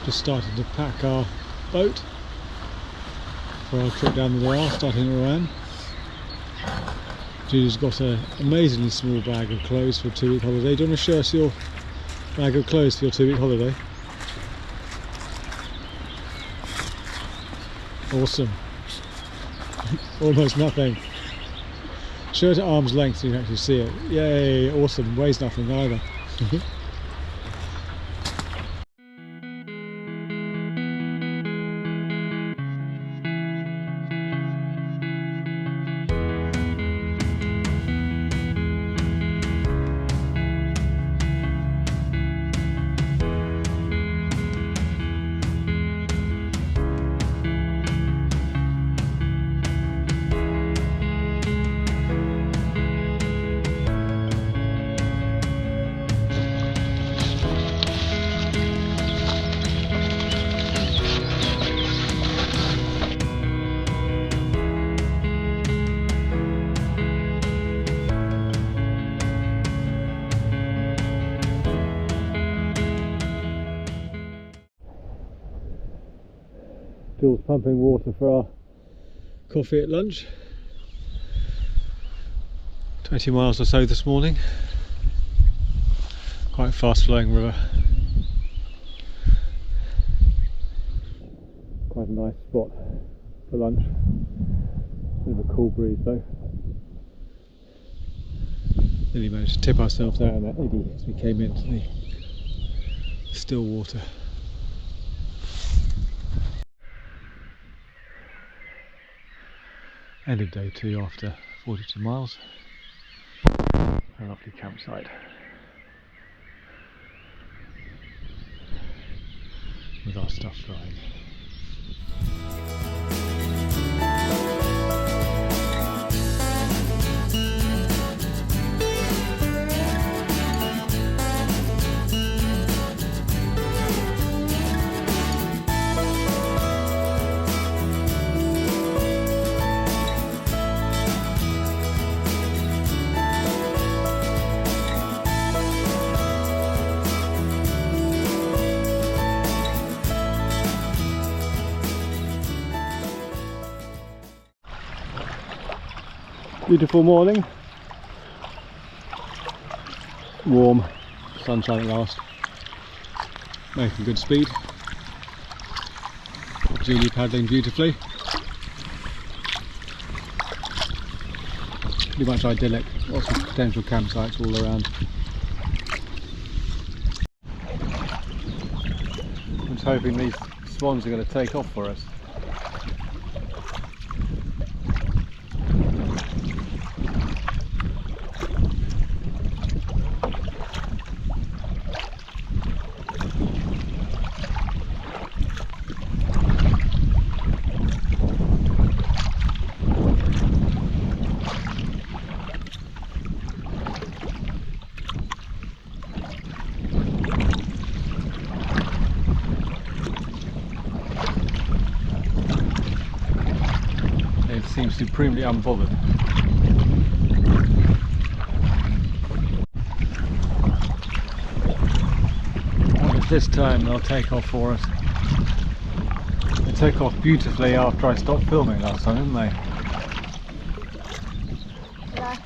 Just started to pack our boat for our trip down the Loire, starting at Roanne. Julie's got an amazingly small bag of clothes for a 2-week holiday. Do you want to show us your bag of clothes for your 2-week holiday? Awesome. Almost nothing. Show it at arm's length so you can actually see it. Yay, awesome. Weighs nothing either. Bill's pumping water for our coffee at lunch. 20 miles or so this morning. Quite fast flowing river. Quite a nice spot for lunch. Bit of a cool breeze though. Nearly managed to tip ourselves out in that eddy as we came into the still water. End of day 2 after 42 miles. A lovely campsite. With our stuff drying. Beautiful morning, warm, sunshine at last, making good speed, Julie paddling beautifully, pretty much idyllic, lots of potential campsites all around. I'm just hoping these swans are going to take off for us. Seems supremely unbothered. And this time they'll take off for us. They took off beautifully after I stopped filming last time, didn't they? Yeah.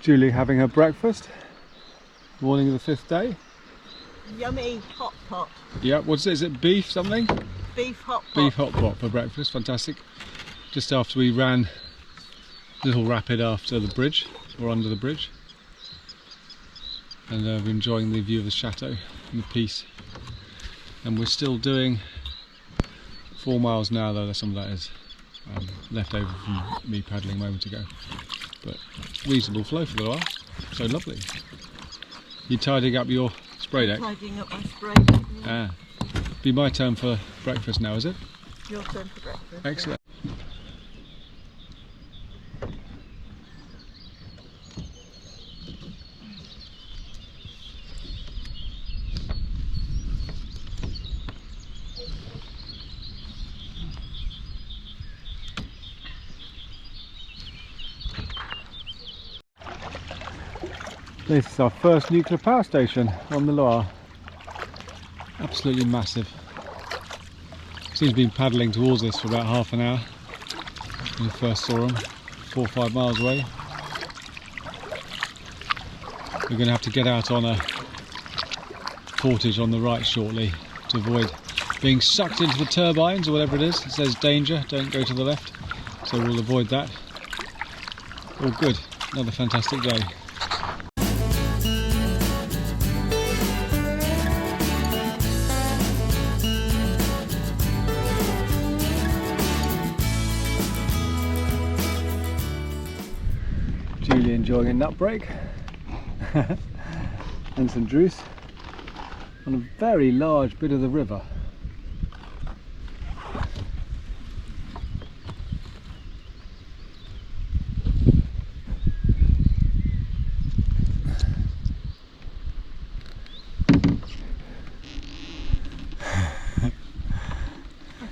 Julie having her breakfast. Morning of the 5th day. Yummy hot pot. Yeah, what's it? Is it beef something? Beef hot pot. Beef hot pot for breakfast, fantastic. Just after we ran a little rapid after the bridge, or under the bridge. And we're enjoying the view of the chateau and the peace. And we're still doing 4 miles now, though some of that is left over from me paddling a moment ago. But reasonable flow for the Loire, so lovely. You tidying up your spray deck? Tidying up my spray deck. Yeah. Be my turn for breakfast now, is it? Your turn for breakfast. Excellent. This is our first nuclear power station on the Loire. Absolutely massive. Seems to be paddling towards us for about half an hour when we first saw them, 4 or 5 miles away. We're going to have to get out on a portage on the right shortly to avoid being sucked into the turbines or whatever it is. It says danger, don't go to the left, so we'll avoid that. All good, another fantastic day. Julie enjoying a nut break and some juice on a very large bit of the river. I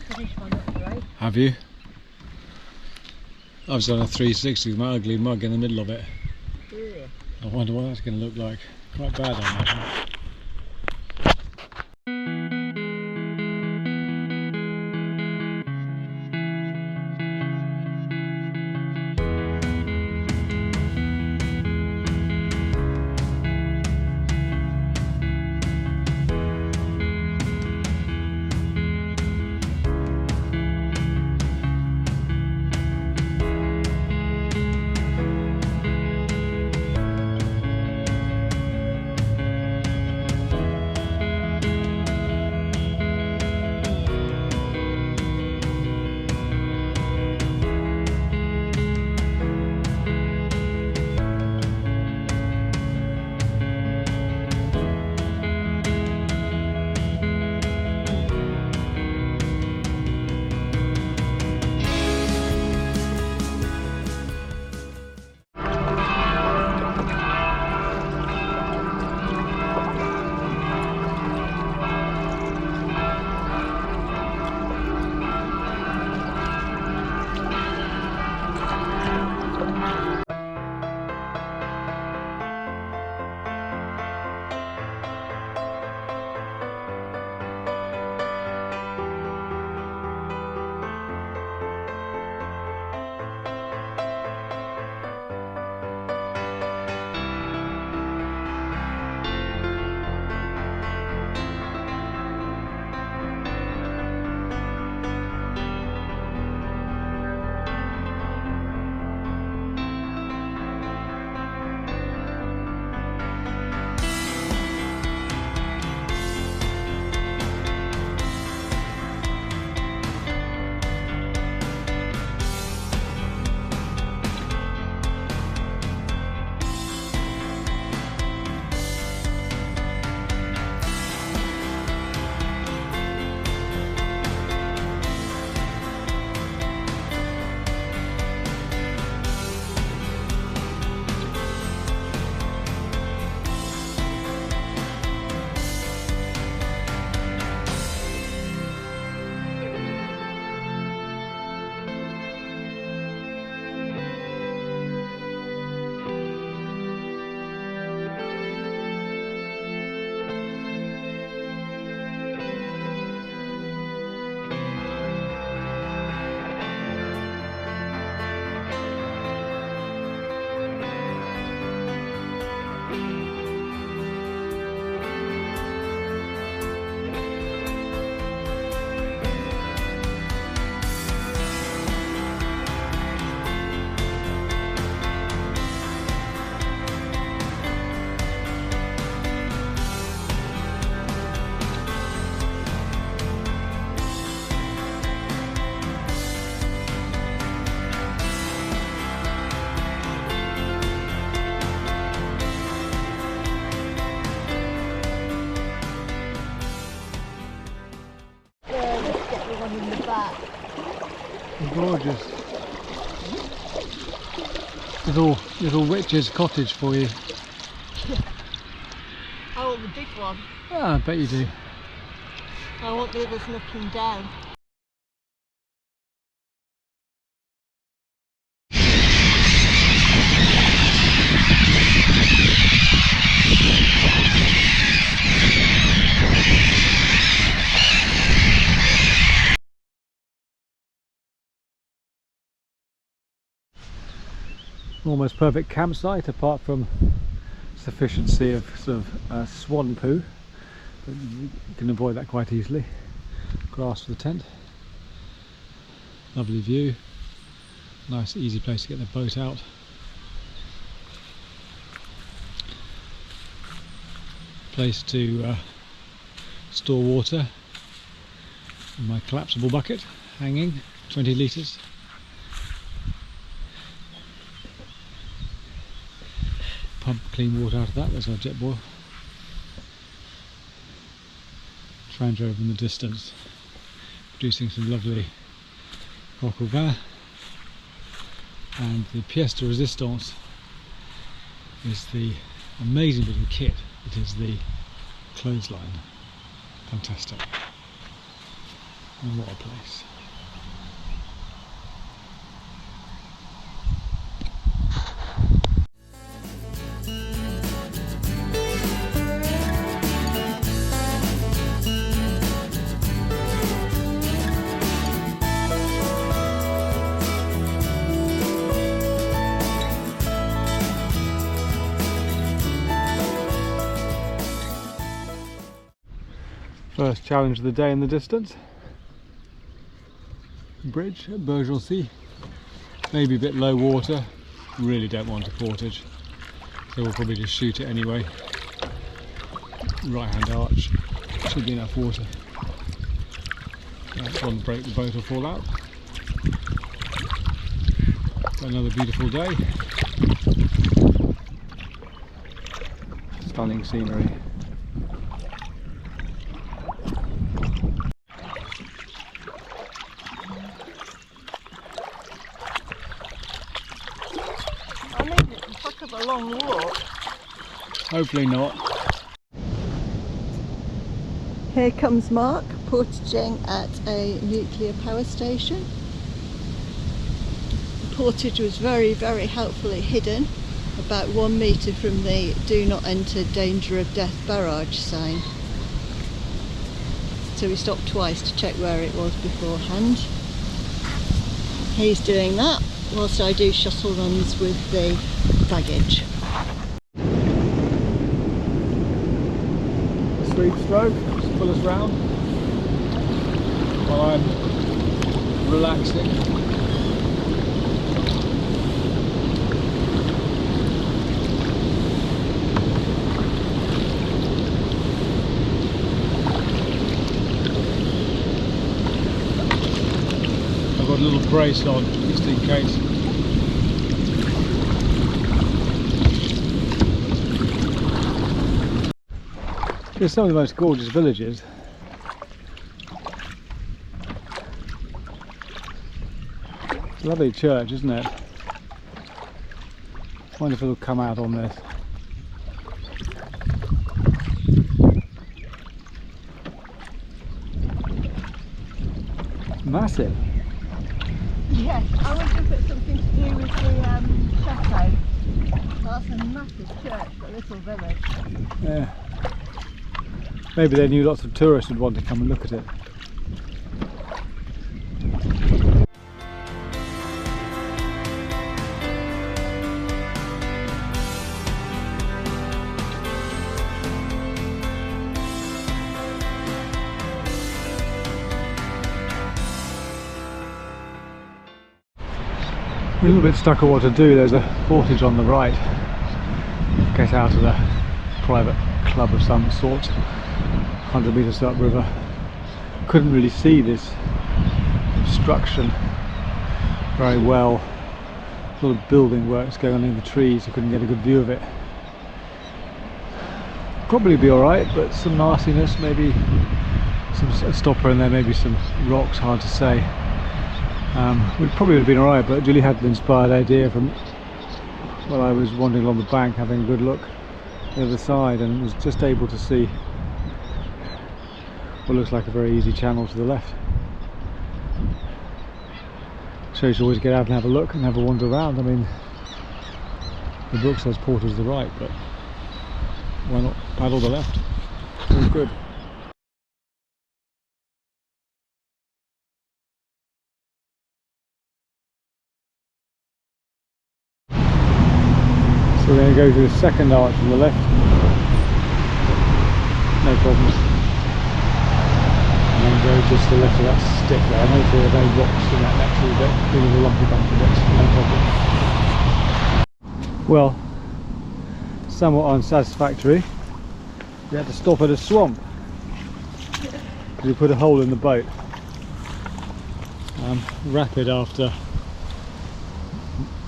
finished my nut break. Have you? I've done a 360 with my ugly mug in the middle of it. Yeah. I wonder what that's going to look like. Quite bad, I imagine. back. Gorgeous. Little witch's cottage for you. I want the big one. Ah, I bet you do. I want the others looking down. Almost perfect campsite apart from sufficiency of sort of swan poo, but you can avoid that quite easily. Grass for the tent, lovely view, nice easy place to get the boat out. Place to store water in my collapsible bucket, hanging 20 litres. Pump clean water out of that. There's our jet boil. Train over in the distance, producing some lovely coq au vin. And the pièce de résistance is the amazing bit of kit. It is the clothesline. Fantastic. And what a place. First challenge of the day in the distance. Bridge at Bergency. Maybe a bit low water. Really don't want a portage, so we'll probably just shoot it anyway. Right hand arch. Should be enough water. That won't break the boat or fall out. Another beautiful day. Stunning scenery. A long walk. Hopefully not. Here comes Mark portaging at a nuclear power station. The portage was very helpfully hidden, about 1 metre from the "Do not enter, danger of death" barrage sign. So we stopped twice to check where it was beforehand. He's doing that whilst I do shuttle runs with the baggage. Sweep stroke, just pull us round while I'm relaxing. I've got a little brace on just in case. It's some of the most gorgeous villages. It's a lovely church, isn't it? I wonder if it'll come out on this. Massive. Yes, I wonder if it's something to do with the chateau. That's a massive church, but a little village. Yeah. Maybe they knew lots of tourists would want to come and look at it. We're a little bit stuck on what to do. There's a portage on the right. Get out of the private club of some sort. 100 metres upriver. Couldn't really see this obstruction very well. A lot of building works going on in the trees. I couldn't get a good view of it. Probably be alright, but some nastiness, maybe a stopper in there, maybe some rocks, hard to say. We probably would have been alright, but Julie had an inspired idea from while I was wandering along the bank having a good look at the other side, and was just able to see what looks like a very easy channel to the left. So you should always get out and have a look and have a wander around. I mean, the book says port is the right, but why not paddle the left? All good. So we're going to go to the second arch on the left. No problems. And then go just to the left of that stick there. Notice there are no rocks in that next little bit, being the lumpy bumpy bits, no problem. Well, somewhat unsatisfactory. We had to stop at a swamp because we put a hole in the boat. Rapid after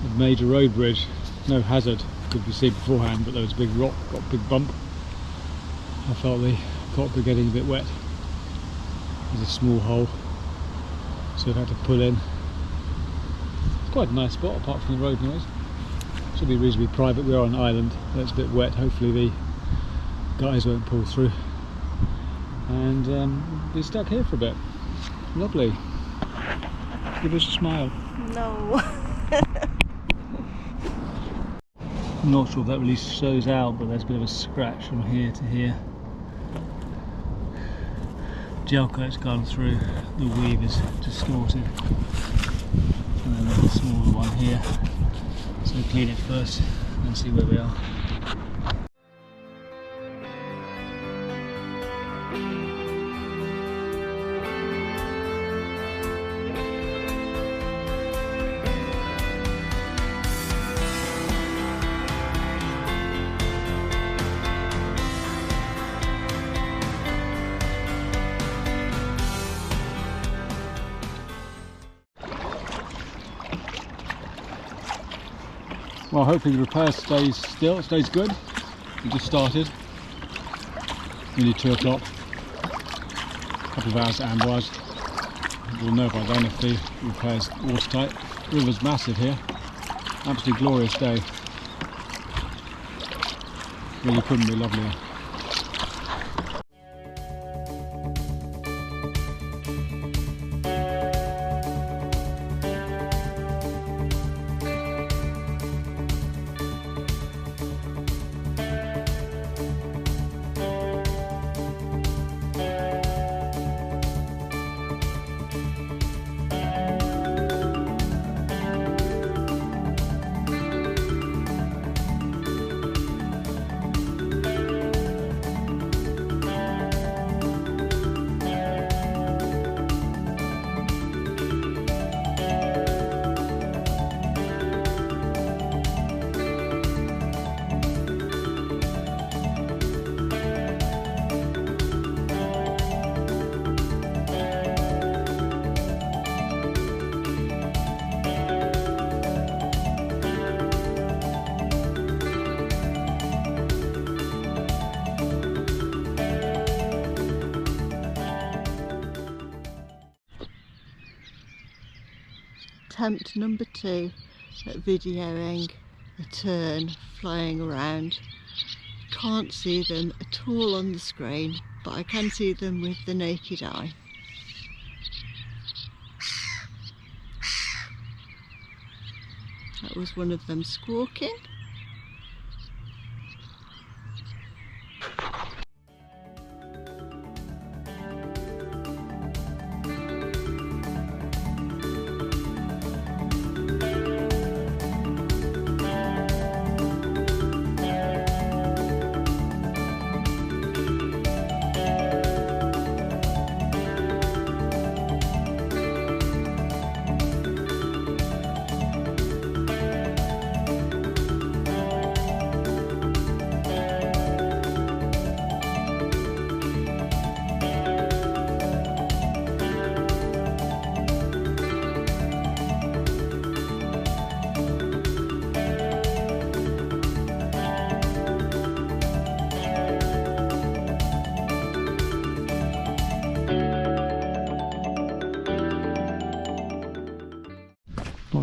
a major road bridge, no hazard could be seen beforehand, but there was a big rock, got a big bump. I felt the cock were getting a bit wet. There's a small hole, so I've had to pull in. It's quite a nice spot apart from the road noise. Should be reasonably private. We are on an island, so it's a bit wet. Hopefully the guys won't pull through. And we'll be stuck here for a bit. Lovely. Give us a smile. No. I'm not sure if that really shows out, but there's a bit of a scratch from here to here. Gel coat's gone through, the weave is distorted. And then there's a smaller one here. So clean it first and see where we are. Well, hopefully the repair stays good. We just started. Nearly 2 o'clock. A couple of hours to ambush. We'll know by then if the repair's watertight. The river's massive here. Absolutely glorious day. Really couldn't be lovelier. Attempt number 2 at videoing a tern flying around. Can't see them at all on the screen, but I can see them with the naked eye. That was one of them squawking.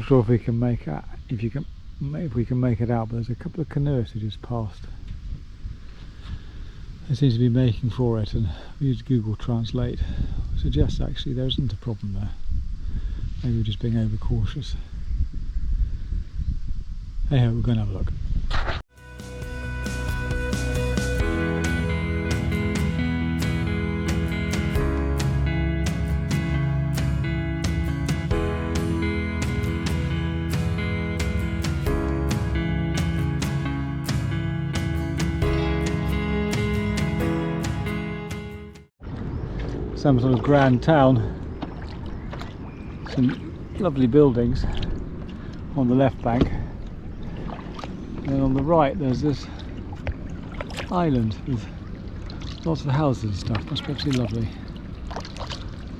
not sure if we can make it, if we can make it out, but there's a couple of canoes who just passed. They seem to be making for it, and we use Google Translate. Suggests actually there isn't a problem there. Maybe we're just being overcautious. Hey ho, we're going to have a look. Some sort of grand town. Some lovely buildings on the left bank, and on the right there's this island with lots of houses and stuff. Must be absolutely lovely.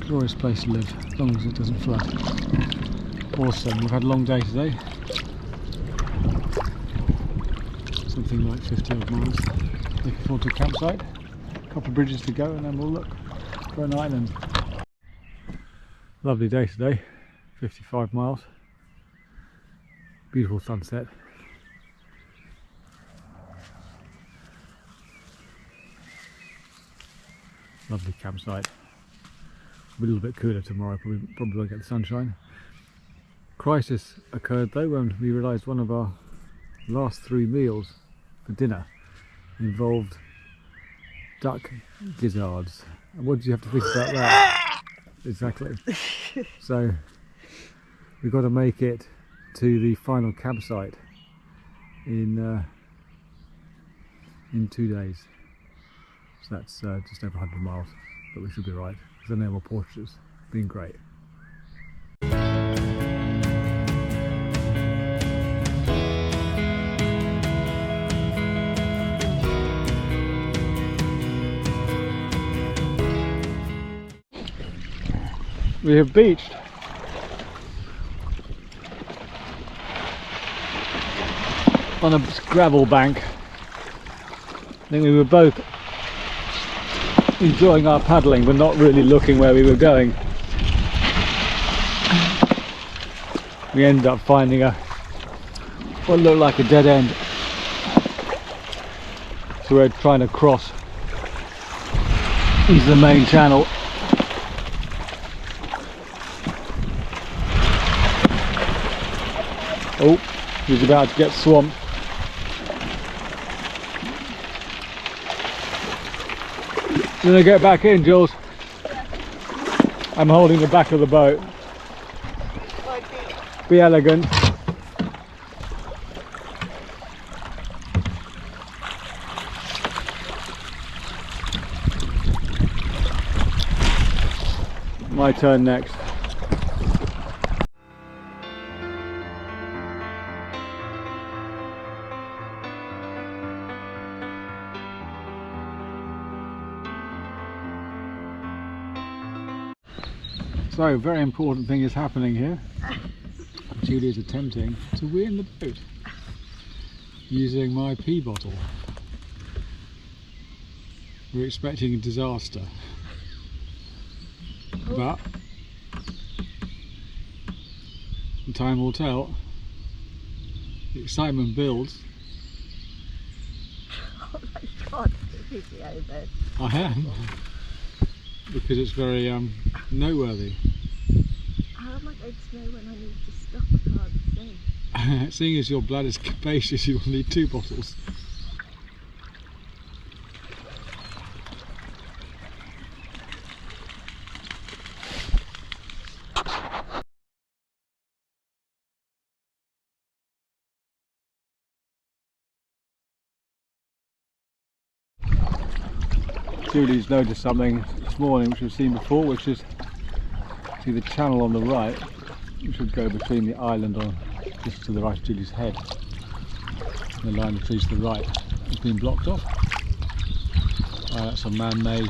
Glorious place to live, as long as it doesn't flood. Awesome. We've had a long day today. Something like 50 odd miles. Looking forward to a campsite. A couple of bridges to go, and then we'll look for an island. Lovely day today, 55 miles. Beautiful sunset. Lovely campsite. A little bit cooler tomorrow, probably won't get the sunshine. Crisis occurred though when we realised one of our last 3 meals for dinner involved duck gizzards. And what did you have to think about that? Exactly. So we've got to make it to the final campsite in 2 days. So that's just over 100 miles, but we should be right. There's no more portraits. Been great. We have beached on a gravel bank. I think we were both enjoying our paddling but not really looking where we were going. We ended up finding what looked like a dead end. So we're trying to cross into the main channel. Oh, he's about to get swamped. I'm gonna get back in, Jules. I'm holding the back of the boat. Be elegant. My turn next. So, very important thing is happening here. Julie is attempting to win the boat using my pee bottle. We're expecting a disaster, but the time will tell. The excitement builds. Oh my god, the video then. I am, because it's very noteworthy. How am I going to know when I need to stop? I can't see. Seeing as your bladder is capacious, you will need 2 bottles. Julie's noticed something this morning which we've seen before, which is see the channel on the right, which would go between the island on just to the right of Julie's head. The line of trees to the right has been blocked off. That's a man-made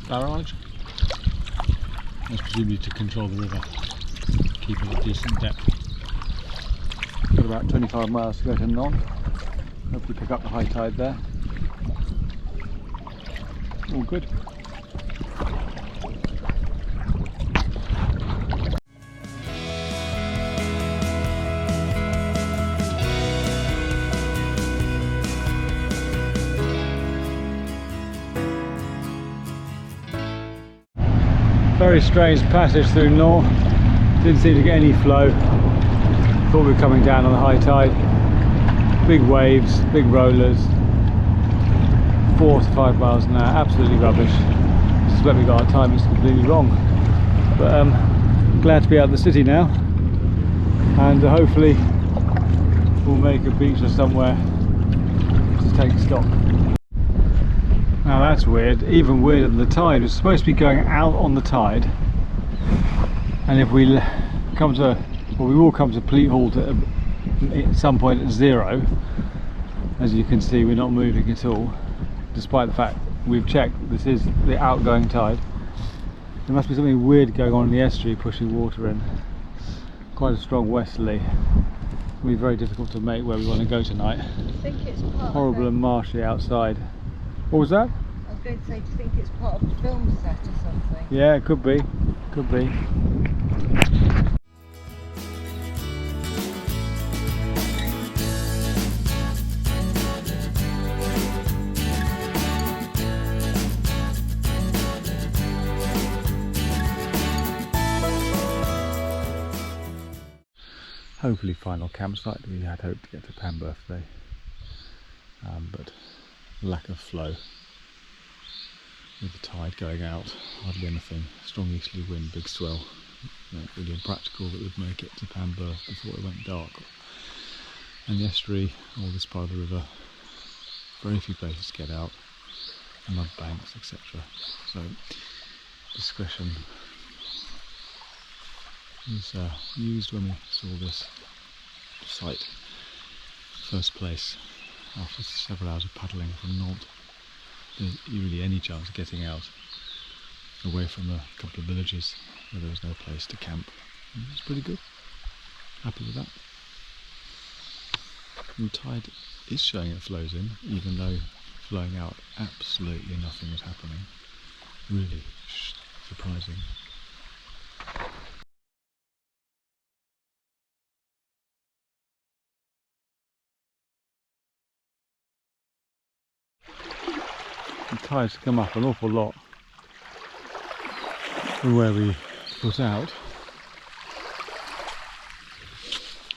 barrage. That's presumably to control the river, keep it at a decent depth. Got about 25 miles to go to Non. Hopefully pick up the high tide there. All good. Very strange passage through Loire. Didn't seem to get any flow. Thought we were coming down on the high tide. Big waves, big rollers. 4 to 5 miles an hour, absolutely rubbish. I suspect we got our timings completely wrong. But glad to be out of the city now. And hopefully we'll make a beach or somewhere to take stock. Now that's weird, even weirder than the tide. It's supposed to be going out on the tide, and if we come to, well, we will come to a complete halt at some point at 0. As you can see, we're not moving at all, despite the fact we've checked this is the outgoing tide. There must be something weird going on in the estuary pushing water in. Quite a strong westerly. It'll be very difficult to make where we want to go tonight. I think it's part Horrible and marshy outside. What was that? I was going to say, do you think it's part of the film set or something? Yeah, it could be. Could be. Hopefully final campsite. We had hoped to get to Pam birthday, but lack of flow with the tide going out, hardly anything, strong easterly wind, big swell, really impractical that we'd make it to Pam birth before it went dark. And the estuary, all this part of the river, very few places to get out, mud banks, etc. So discretion was used when we saw this site first place. After several hours of paddling from Nantes, there's really any chance of getting out away from a couple of villages where there was no place to camp. And it's pretty good. Happy with that. And the tide is showing it flows in, even though flowing out absolutely nothing was happening. Really surprising. The tide's come up an awful lot from where we put out.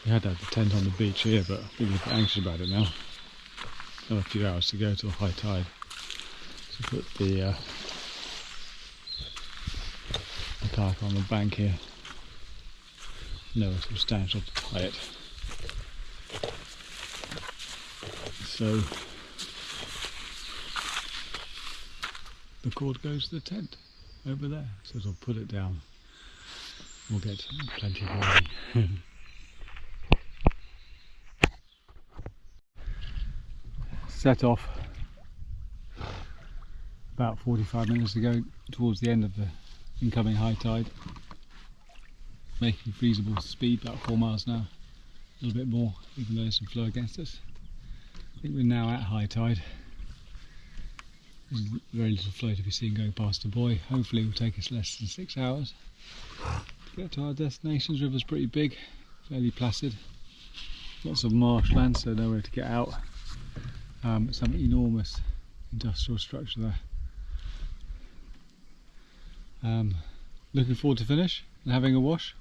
We had to have the tent on the beach here, but I'm a bit anxious about it now. Got a few hours to go till high tide. So put the kayak on the bank here. Nowhere to stand to tie it. So the cord goes to the tent over there, so I'll put it down. We'll get plenty of warning. Set off about 45 minutes ago towards the end of the incoming high tide, making feasible speed about 4 miles an hour, a little bit more even though there's some flow against us. I think we're now at high tide. There's very little flow to be seen going past the buoy. Hopefully it will take us less than 6 hours to get to our destinations. The river's pretty big, fairly placid, lots of marshland, so nowhere to get out. Some enormous industrial structure there. Looking forward to finish and having a wash,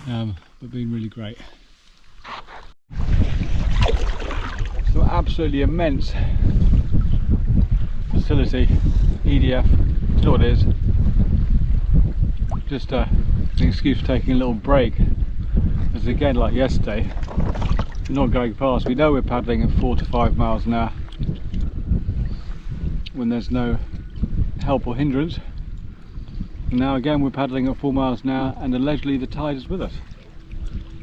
but being really great. So absolutely immense facility, EDF, you know what it is. Just an excuse for taking a little break, as again like yesterday, we're not going past. We know we're paddling at 4 to 5 miles an hour when there's no help or hindrance. And now again we're paddling at 4 miles an hour and allegedly the tide is with us.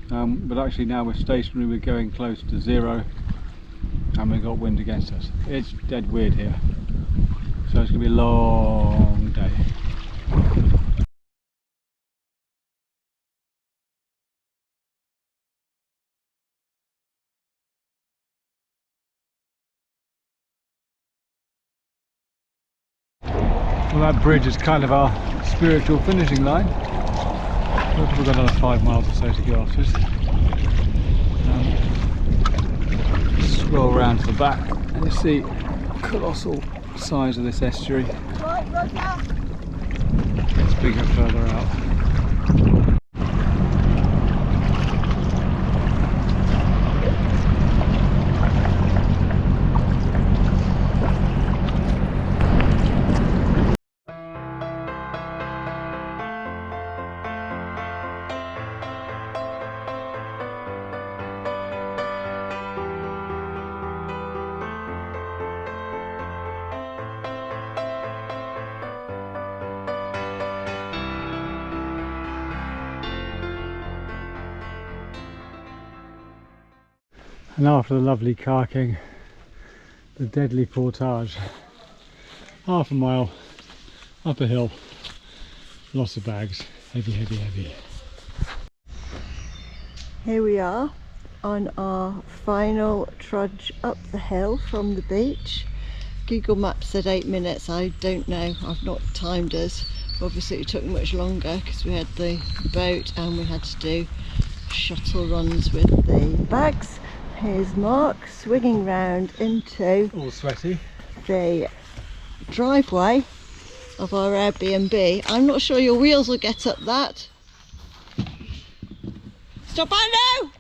But actually now we're stationary, we're going close to 0 and we've got wind against us. It's dead weird here. So it's going to be a long day. Well, that bridge is kind of our spiritual finishing line. We've got another 5 miles or so to go after this. Scroll around to the back and you see colossal size of this estuary. Right, Roger. It's bigger further out. And after the lovely kayaking, the deadly portage. Half a mile up a hill, lots of bags, heavy, heavy, heavy. Here we are on our final trudge up the hill from the beach. Google Maps said 8 minutes, I don't know, I've not timed us. Obviously it took much longer because we had the boat and we had to do shuttle runs with the bags. Here's Mark swinging round into All sweaty. the driveway of our Airbnb. I'm not sure your wheels will get up that. Stop, I know!